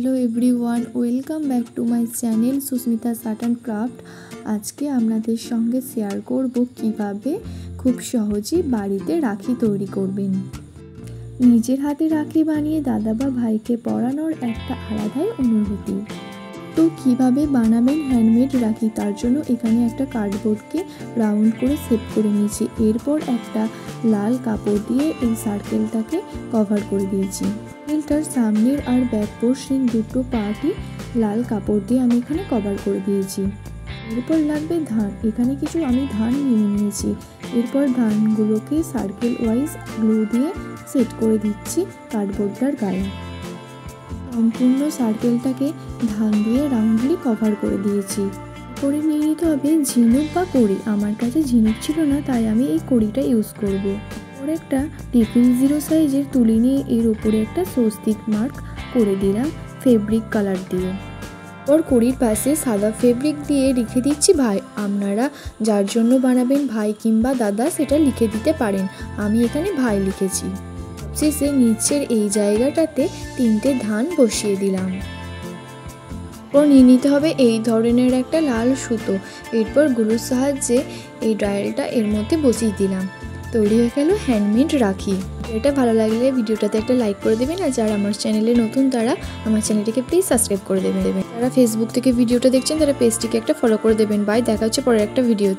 Hello everyone, welcome back to my channel Susmita's art and craft. আজকে আপনাদের সঙ্গে share করব কিভাবে খুব সহজেই বাড়িতে রাখি তৈরি করবেন। নিজের হাতে রাখি বানিয়ে দাদা বা ভাইকে পরানোর একটা আলাদাই অনুভূতি। তো কিভাবে বানাবেন হ্যান্ডমেড রাখি, তার জন্য এখানে একটা কার্ডবোর্ডকে রাউন্ড করে শেপ করে নিয়েছি। এরপর একটা লাল কাপড় দিয়ে এই সার্কেলটাকে কভার করে দিয়েছি। সার্কেলটার সামনের আর ব্যাক পোর্শন দুটো পার্টই লাল কাপড় দিয়ে আমি এখানে কভার করে দিয়েছি। এরপর লাগবে ধান। এখানে কিছু আমি ধান নিয়ে নিয়েছি। এরপর ধানগুলোকে সার্কেল ওয়াইজ গ্লু দিয়ে সেট করে দিচ্ছি কার্ডবোর্ডটার গায়ে। সম্পূর্ণ সার্কেলটাকে ধান দিয়ে রাউন্ডলি কভার করে দিয়েছি। করে নিয়ে নিতে হবে ঝিনুক বা কড়ি। আমার কাছে ঝিনুক ছিল না, তাই আমি এই কড়িটা ইউজ করব। ওর একটা টিফিন 0 সাইজের তুলি নিয়ে এর উপরে একটা স্বস্তিক মার্ক করে দিলাম ফেব্রিক কালার দিয়ে। ওর কড়ির পাশে সাদা ফেব্রিক দিয়ে লিখে দিচ্ছি ভাই। আপনারা যার জন্য বানাবেন ভাই কিংবা দাদা সেটা লিখে দিতে পারেন, আমি এখানে ভাই লিখেছি। শেষে নিচের এই জায়গাটাতে 3টে ধান বসিয়ে দিলাম। ও নিয়ে নিতে হবে এই ধরনের একটা লাল সুতো। এরপর গুলোর সাহায্যে এই ডায়ালটা এর মধ্যে বসিয়ে দিলাম। তৈরি হয়ে গেল হ্যান্ডমেড রাখি। এটা ভালো লাগলে ভিডিওটাতে একটা লাইক করে দেবেন, আর যারা আমার চ্যানেলে নতুন তারা আমার চ্যানেলটিকে প্লিজ সাবস্ক্রাইব করে দেবেন। যারা ফেসবুক থেকে ভিডিওটা দেখছেন তারা পেজটিকে একটা ফলো করে দেবেন। বাই, দেখা হচ্ছে পরের একটা ভিডিও।